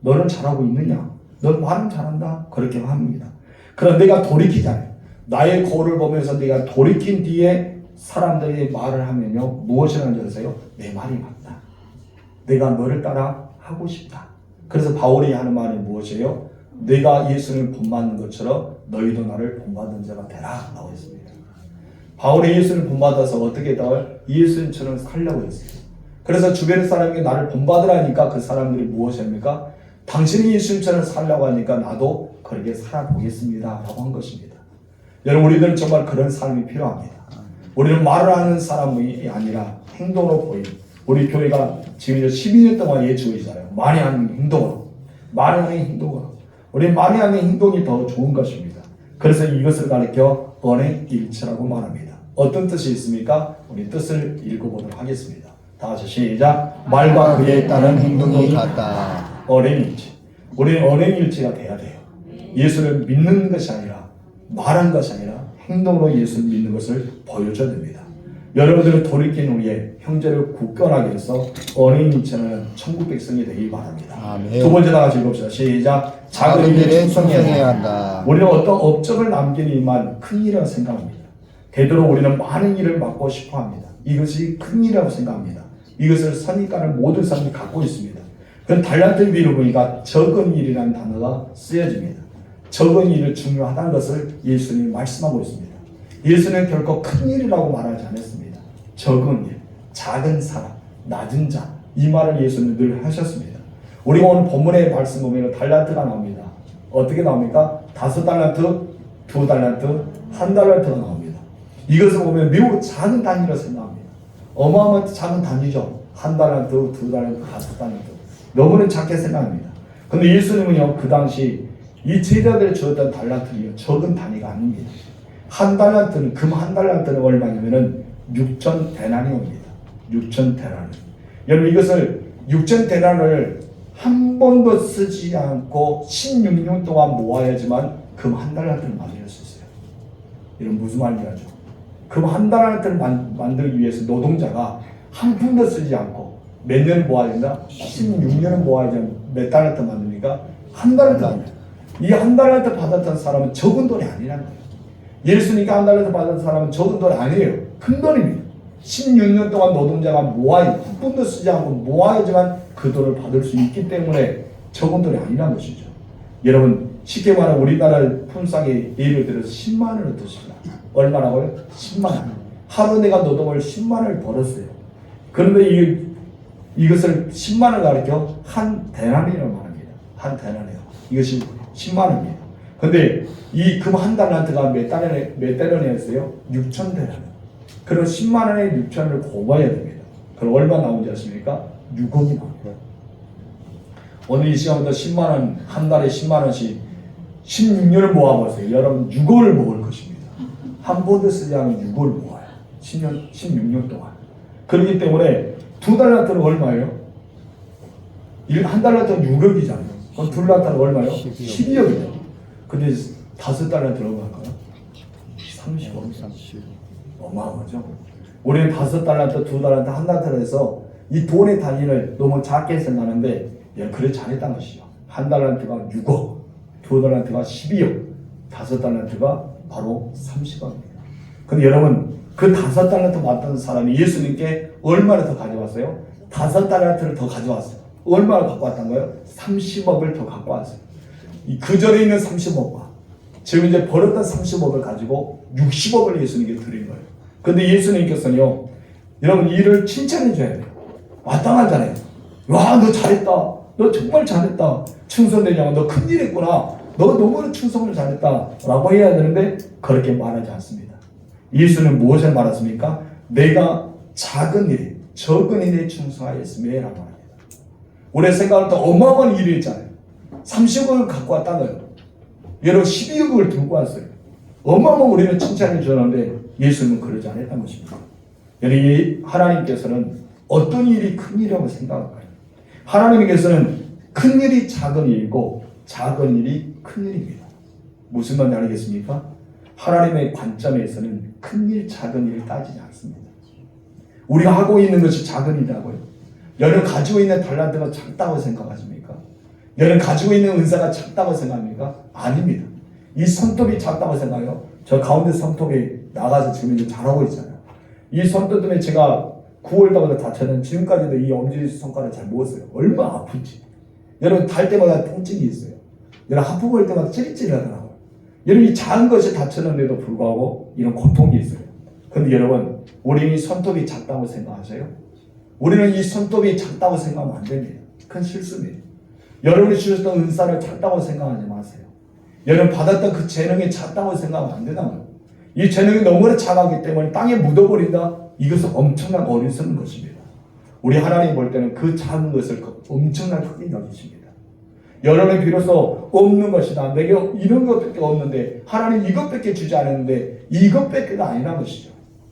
A: 너는 잘하고 있느냐? 넌 말은 잘한다. 그렇게 합니다. 그럼 내가 돌이키지 않아요. 나의 거울을 보면서 내가 돌이킨 뒤에 사람들이 말을 하면요. 무엇이라는지 아세요? 내 말이 맞다. 내가 너를 따라 하고 싶다. 그래서 바울이 하는 말이 무엇이에요? 내가 예수를 본받는 것처럼 너희도 나를 본받는 자가 되라 라고 했습니다. 바울이 예수를 본받아서 어떻게 했다고요? 예수님처럼 살려고 했어요. 그래서 주변의 사람이 나를 본받으라니까 그 사람들이 무엇입니까? 당신이 예수님처럼 살려고 하니까 나도 그렇게 살아보겠습니다 라고 한 것입니다. 여러분 우리들은 정말 그런 삶이 필요합니다. 우리는 말을 하는 사람이 아니라 행동으로 보이는 우리 교회가 지금 12년 동안 예주의잖아요. 말이 아닌 행동으로 말이 아닌 행동으로 우리 말이 아닌 행동이 더 좋은 것입니다. 그래서 이것을 가리켜 언행일치라고 말합니다. 어떤 뜻이 있습니까? 우리 뜻을 읽어보도록 하겠습니다. 다 같이 시작. 말과 그에 따른 행동이 같다. 언행일치. 우리는 언행일치가 돼야 돼요. 예수를 믿는 것이 아니라 말한 것이 아니라 행동으로 예수를 믿는 것을 보여줘야 됩니다. 여러분들은 돌이킨 후에 형제를 굳건하게 해서 언행일치하는 천국 백성이 되길 바랍니다.
B: 아멘.
A: 두 번째 다 같이 읽읍시다. 시작.
B: 작은 일에 충성해야 한다.
A: 우리는 어떤 업적을 남기니만 큰 일이라고 생각합니다. 되도록 우리는 많은 일을 맡고 싶어 합니다. 이것이 큰 일이라고 생각합니다. 이것을 선입관을 모든 사람이 갖고 있습니다. 그 달란트 위로 보니까 적은 일이라는 단어가 쓰여집니다. 적은 일이 중요하다는 것을 예수님이 말씀하고 있습니다. 예수는 결코 큰 일이라고 말하지 않았습니다. 적은 일, 작은 사람, 낮은 자, 이 말을 예수는 늘 하셨습니다. 우리가 오늘 본문의 말씀 보면 달란트가 나옵니다. 어떻게 나옵니까? 5달란트, 2달란트, 1달란트가 나옵니다. 이것을 보면 매우 작은 단위로 생각합니다. 어마어마한 작은 단위죠. 1달란트, 2달란트, 5달란트. 너무나 작게 생각합니다. 근데 예수님은요, 그 당시 이 제자들이 주었던 달란트는요, 적은 단위가 아닙니다. 1달란트는, 금 1달란트는 얼마냐면은 6,000데나리온입니다. 6,000데나리온. 여러분 이것을 6,000데나리온을 한 번도 쓰지 않고 16년 동안 모아야지만 금 1달란트를 만들 수 있어요. 이런 무슨 말인지 알죠? 금 1달란트를 만들기 위해서 노동자가 한 푼도 쓰지 않고 몇 년을 모아야 된다? 16년을 모아야지 몇 달란트 만듭니까? 1달란트. 이 1달란트 받았던 사람은 적은 돈이 아니라는 거예요. 예수님과 1달란트 받은 사람은 적은 돈이 아니에요. 큰 돈입니다. 16년 동안 노동자가 모아야, 한 푼도 쓰지 않고 모아야지만 그 돈을 받을 수 있기 때문에 적은 돈이 아니라는 것이죠. 여러분, 쉽게 말하면 우리나라 품삯의 예를 들어서 10만 원을 드십시다. 얼마라고요? 10만 원. 하루 내가 노동을 10만 원을 벌었어요. 그런데 이것을 10만 원을 가리켜 한 데나리온이라고 말합니다. 한 데나리온. 이것이 10만 원입니다. 근데 이 금 1달란트가 몇 데나리온이었어요? 6,000데나리온. 그럼 10만 원에 6,000원을 곱아야 됩니다. 그럼 얼마 나오는지 아십니까? 6억이 나와요. 오늘 이 시간부터 10만 원, 한 달에 10만 원씩 16년을 모아보세요. 여러분 6억을 모을 것입니다. 한 번도 쓰지 않은 6억을 모아요. 16년 동안. 그렇기 때문에 2달란트는 얼마예요? 한 달란트는 6억이잖아요. 그럼 2달란트는 얼마예요? 12억이죠. 근데 5달란트는 얼마일까요? 30억. 어마어마하죠. 우리는 5달란트, 2달란트, 1달란트를 해서 이 돈의 단위를 너무 작게 생각하는데 그래 잘했다는 것이죠. 1달란트가 6억, 2달란트가 12억, 5달란트가 바로 30억입니다. 근데 여러분 그 5달란트 받던 사람이 예수님께 얼마나 더 가져왔어요? 5달란트를 더 가져왔어요. 얼마나 갖고 왔던 거예요? 30억을 더 갖고 왔어요. 그 전에 있는 30억과 지금 이제 벌었던 30억을 가지고 60억을 예수님께 드린 거예요. 근데 예수님께서는요, 여러분 이를 칭찬해 줘야 돼요. 마땅하잖아요. 와, 너 잘했다. 너 정말 잘했다. 충성되냐고. 너 큰일 했구나. 너 너무 충성을 잘했다. 라고 해야 되는데 그렇게 말하지 않습니다. 예수는 무엇을 말했습니까? 내가 작은 일에, 적은 일에 충성하였으며 라고 합니다. 우리 생각할 때 어마어마한 일이 있잖아요. 30억을 갖고 왔다고요. 여러분 12억을 들고 왔어요. 어마어마한 우리는 칭찬해 주었는데 예수는 그러지 않았던 것입니다. 여러분 하나님께서는 어떤 일이 큰 일이라고 생각할까요? 하나님께서는 큰 일이 작은 일이고 작은 일이 큰 일입니다. 무슨 말인지 알겠습니까? 하나님의 관점에서는 큰 일, 작은 일을 따지지 않습니다. 우리가 하고 있는 것이 작은 일이라고요. 여러분 가지고 있는 달란트가 작다고 생각하십니까? 여러분 가지고 있는 은사가 작다고 생각합니까? 아닙니다. 이 손톱이 작다고 생각해요. 저 가운데 손톱이 나가서 지금 이제 잘하고 있잖아요. 이 손톱 때문에 제가 9월달부터 다쳤는 지금까지도 이 엄지손가락을 잘 못 써요. 얼마나 아픈지. 여러분 달 때마다 통증이 있어요. 여러분 하품 할 때마다 찌릿찌릿하더라고요. 여러분 이 작은 것이 다쳤는데도 불구하고 이런 고통이 있어요. 근데 여러분 우리는 이 손톱이 작다고 생각하세요? 우리는 이 손톱이 작다고 생각하면 안 됩니다. 큰 실수입니다. 여러분이 주셨던 은사를 작다고 생각하지 마세요. 여러분 받았던 그 재능이 작다고 생각하면 안 된다고요. 이 재능이 너무나 작았기 때문에 땅에 묻어버린다? 이것은 엄청난 어리석은 것입니다. 우리 하나님 볼 때는 그 작은 것을 엄청난 크게 여기십니다. 여러분이 비로소 없는 것이다. 내게 이런 것밖에 없는데 하나님 이것밖에 주지 않았는데 이것밖에가 아니라는 것이죠.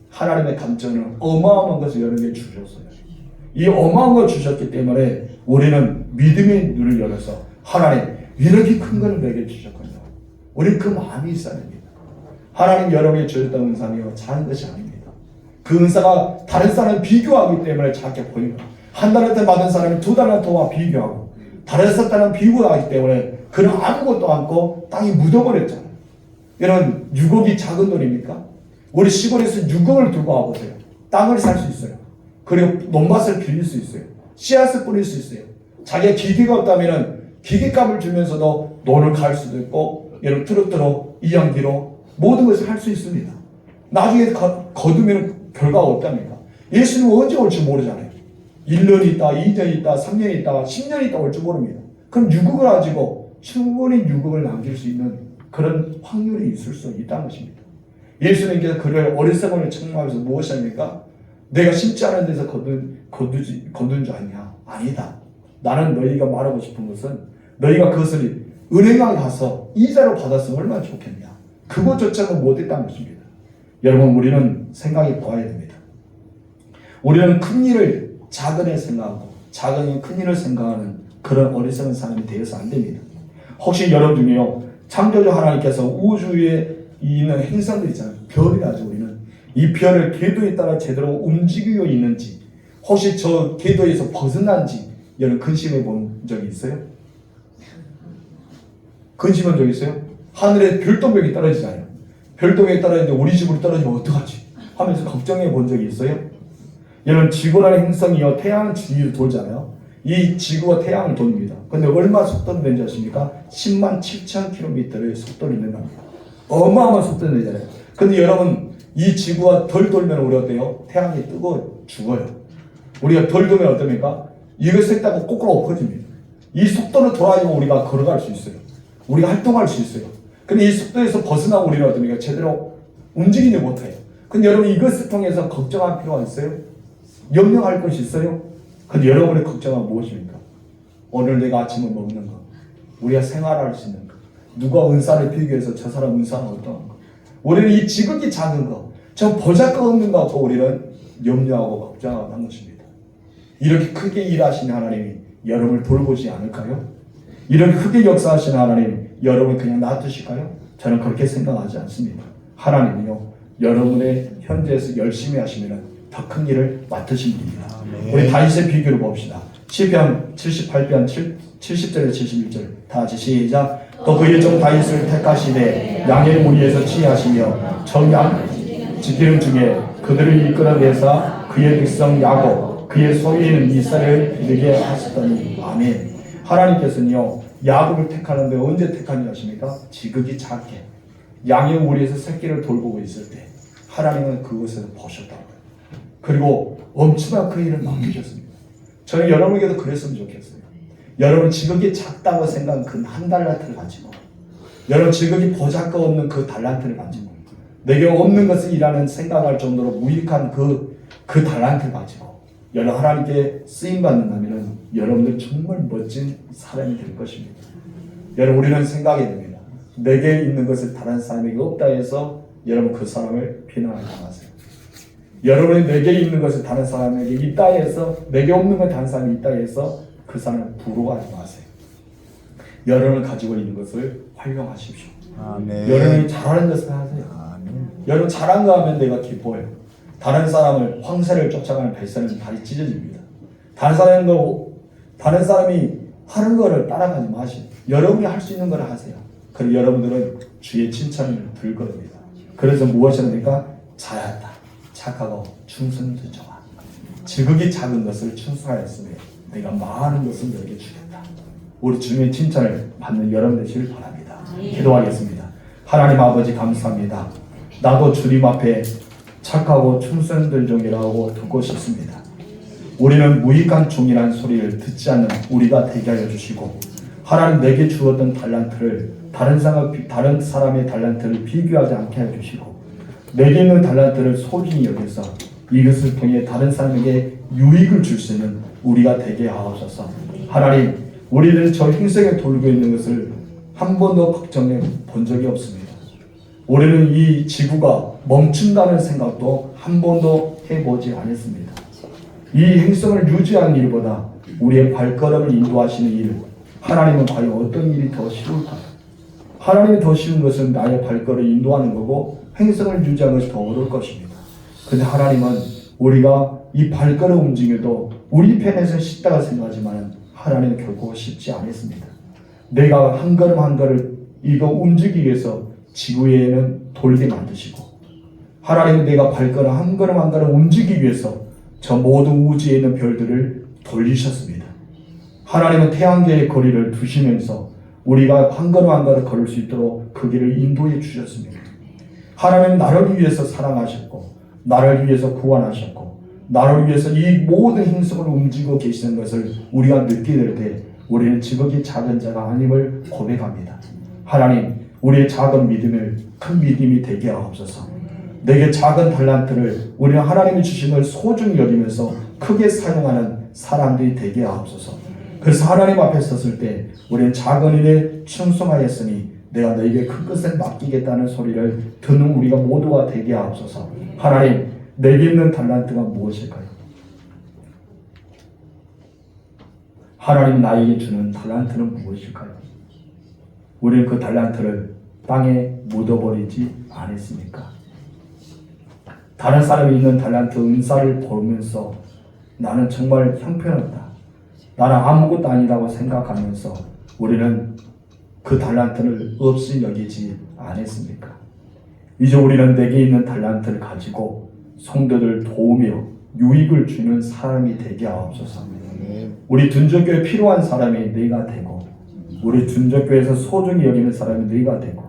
A: 하나님의 감정은 어마어마한 것을 여러분에게 주셨어요. 이 어마어마한 걸 주셨기 때문에 우리는 믿음의 눈을 열어서 하나님 이렇게 큰 것을 내게 주셨군요. 우리는 그 마음이 있어야 됩니다. 하나님 여러분이 주셨던 은사는요 작은 것이 아닙니다. 그 은사가 다른 사람을 비교하기 때문에 작게 보입니다. 한 달한테 받은 사람이 2달란트와 비교하고 다른 사람은 비교하기 때문에 그는 아무것도 않고 땅이 묻어버렸잖아요. 이런 6억이 작은 돈입니까? 우리 시골에서 6억을 들고 와보세요. 땅을 살 수 있어요. 그리고 논밭을 빌릴 수 있어요. 씨앗을 뿌릴 수 있어요. 자기가 기계가 없다면 기계값을 주면서도 논을 갈 수도 있고 여러분 트럭트로 이양기로 모든 것을 할 수 있습니다. 나중에 거두면 결과가 없답니까? 예수님은 언제 올지 모르잖아요. 1년이 있다, 2년이 있다, 3년이 있다, 10년이 있다 올지 모릅니다. 그럼 6억을 가지고 충분히 6억을 남길 수 있는 그런 확률이 있을 수 있다는 것입니다. 예수님께서 그를 어리석음을 책망하면서 무엇입니까? 내가 심지 않은 데서 거둔 줄 아냐? 아니다. 나는 너희가 말하고 싶은 것은 너희가 그것을 은행에 가서 이자로 받았으면 얼마나 좋겠냐. 그것조차도 못했다는 것입니다. 여러분 우리는 생각해 보아야 됩니다. 우리는 큰 일을 작은 일 생각하고 작은 일 큰 일을 생각하는 그런 어리석은 사람이 되어서 안 됩니다. 혹시 여러분 중에요 창조주 하나님께서 우주에 있는 행성들 있잖아요. 별이라죠. 우리는 이 별을 궤도에 따라 제대로 움직이고 있는지 혹시 저 궤도에서 벗어난지 여러분 근심해 본 적이 있어요? 근심한 적 있어요? 하늘에 별똥별이 떨어지잖아요. 별똥별이 떨어지는데 우리 집으로 떨어지면 어떡하지? 하면서 걱정해 본 적이 있어요? 여러분 지구라는 행성이요 태양 주위를 돌잖아요. 이 지구가 태양을 돕니다. 근데 얼마 속도를 내는지 아십니까? 10만 7천 km의 속도를 낸답니다. 어마어마한 속도를 내잖아요. 근데 여러분 이 지구가 덜 돌면 우리 어때요? 태양이 뜨고 죽어요. 우리가 덜 돌면 어떻습니까? 이것을 했다고 거꾸로 엎어집니다. 이 속도로 돌아야지만 우리가 걸어갈 수 있어요. 우리가 활동할 수 있어요. 근데 이 속도에서 벗어나고 우리는 어떻습니까? 제대로 움직이지 못해요. 근데 여러분 이것을 통해서 걱정할 필요가 있어요? 염려할 것이 있어요? 근데 여러분의 걱정은 무엇입니까? 오늘 내가 아침을 먹는 것, 우리가 생활할 수 있는 것, 누가 은사를 비교해서 저 사람 은사는 어떠한 것, 우리는 이 지극히 작은 것, 저 보잘것 없는 것 갖고 우리는 염려하고 걱정하고 하는 것입니다. 이렇게 크게 일하시는 하나님이 여러분을 돌보지 않을까요? 이렇게 크게 역사하시는 하나님 여러분 그냥 놔두실까요? 저는 그렇게 생각하지 않습니다. 하나님이요 여러분의 현재에서 열심히 하시면 더 큰 일을 맡으십니다. 우리 다윗의 비교를 봅시다. 시편 78편 70절에 71절 다 같이 시작. 또 그 일종 다윗을 택하시되 양의 무리에서 치하시며 지키는 중에 그들을 이끌어내사 그의 백성 야곱 그의 소유에 있는 이스라엘을 이르게 하셨더니 아멘. 하나님께서는요 야곱을 택하는데 언제 택하냐 하십니까? 지극히 작게 양의 우리에서 새끼를 돌보고 있을 때 하나님은 그것을 보셨다고요. 그리고 엄청난 그 일을 맡기셨습니다. 저는 여러분에게도 그랬으면 좋겠어요. 여러분 지극히 작다고 생각한 그 한 달란트를 가지고 여러분 지극히 보잘것없는 그 달란트를 가지고 내게 없는 것을 일하는 생각할 정도로 무익한 그 달란트를 가지고 여러분 하나님께 쓰임받는다면 여러분들 정말 멋진 사람이 될 것입니다. 여러분 우리는 생각해야 됩니다. 내게 있는 것을 다른 사람에게 없다 해서 여러분 그 사람을 비난하지 마세요. 여러분이 내게 있는 것을 다른 사람에게 있다 해서 내게 없는 걸 다른 사람이 있다 해서 그 사람을 부러워하지 마세요. 여러분을 가지고 있는 것을 활용하십시오.
B: 아멘.
A: 여러분이 잘하는 것을 하세요.
B: 아멘.
A: 여러분 잘한 거 하면 내가 기뻐요. 다른 사람을 황새를 쫓아가는 뱃살은 다리 찢어집니다. 다른 사람이 하는 거를 따라가지 마시고 여러분이 할 수 있는 걸 하세요. 그리고 여러분들은 주의 칭찬을 들 겁니다. 그래서 무엇이 합니까? 잘한다, 착하고 충성스러워. 지극히 작은 것을 충성하였으며 내가 많은 것을 너에게 주겠다. 우리 주님의 칭찬을 받는 여러분 되시길 바랍니다. 기도하겠습니다. 하나님 아버지 감사합니다. 나도 주님 앞에 착하고 충성된 종이라고 듣고 싶습니다. 우리는 무익한 종이라는 소리를 듣지 않는 우리가 되게 하여 주시고 하나님 내게 주었던 달란트를 다른 사람의 달란트를 비교하지 않게 하여 주시고 내게 있는 달란트를 소중히 여겨서 이것을 통해 다른 사람에게 유익을 줄 수 있는 우리가 되게 하옵소서. 하나님 우리는 저 행성에 돌고 있는 것을 한 번도 걱정해 본 적이 없습니다. 우리는 이 지구가 멈춘다는 생각도 한 번도 해보지 않았습니다. 이 행성을 유지하는 일보다 우리의 발걸음을 인도하시는 일, 하나님은 과연 어떤 일이 더 쉬울까요? 하나님이 더 쉬운 것은 나의 발걸음을 인도하는 거고 행성을 유지하는 것이 더 어려울 것입니다. 근데 하나님은 우리가 이 발걸음 움직여도 우리 편에서 쉽다고 생각하지만 하나님은 결코 쉽지 않았습니다. 내가 한 걸음 한 걸음 이거 움직이기 위해서 지구에는 돌게 만드시고 하나님은 내가 발걸음 한 걸음 한 걸음 움직이기 위해서 저 모든 우주에 있는 별들을 돌리셨습니다. 하나님은 태양계의 거리를 두시면서 우리가 한 걸음 한 걸음 걸을 수 있도록 그 길을 인도해 주셨습니다. 하나님은 나를 위해서 사랑하셨고 나를 위해서 구원하셨고 나를 위해서 이 모든 행성을 움직이고 계시는 것을 우리가 느끼게 될 때 우리는 지극히 작은 자가 아님을 고백합니다. 하나님 우리의 작은 믿음을 큰 믿음이 되게 하옵소서. 내게 작은 달란트를 우리는 하나님이 주신 걸 소중히 여기면서 크게 사용하는 사람들이 되게 하옵소서. 그래서 하나님 앞에 섰을 때 우리는 작은 일에 충성하였으니 내가 너에게 큰 것을 맡기겠다는 소리를 듣는 우리가 모두가 되게 하옵소서. 하나님 내게 있는 달란트가 무엇일까요? 하나님 나에게 주는 달란트는 무엇일까요? 우리는 그 달란트를 땅에 묻어버리지 않았습니까? 다른 사람이 있는 달란트 은사를 보면서 나는 정말 형편없다. 나는 아무것도 아니라고 생각하면서 우리는 그 달란트를 없이 여기지 않았습니까? 이제 우리는 내게 있는 달란트를 가지고 성도들 도우며 유익을 주는 사람이 되게 하옵소서. 우리 둔족교회 필요한 사람이 네가 되고 우리 둔족교회에서 소중히 여기는 사람이 네가 되고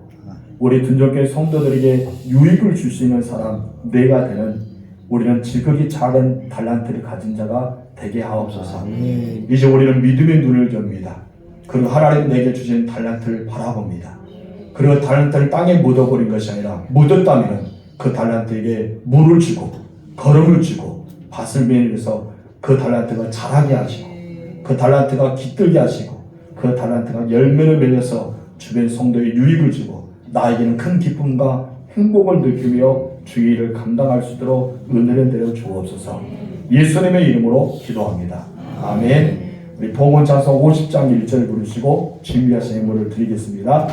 A: 우리 둔족교회 성도들에게 유익을 줄 수 있는 사람 네가 되는 우리는 지극히 작은 달란트를 가진 자가 되게 하옵소서. 이제 우리는 믿음의 눈을 엽니다. 그리고 하나님 내게 주신 달란트를 바라봅니다. 그리고 달란트를 땅에 묻어버린 것이 아니라 묻었다면 그 달란트에게 물을 주고 거름을 주고 밭을 매면서 그 달란트가 자라게 하시고 그 달란트가 깃들게 하시고 그 달란트가 열매를 맺어서 주변 성도에 유익을 주고 나에게는 큰 기쁨과 행복을 느끼며 주의 일을 감당할 수 있도록 은혜를 내려 주옵소서. 예수님의 이름으로 기도합니다. 아멘. 우리 봉헌 찬송 50장 1절 부르시고 준비하신 예물을 드리겠습니다.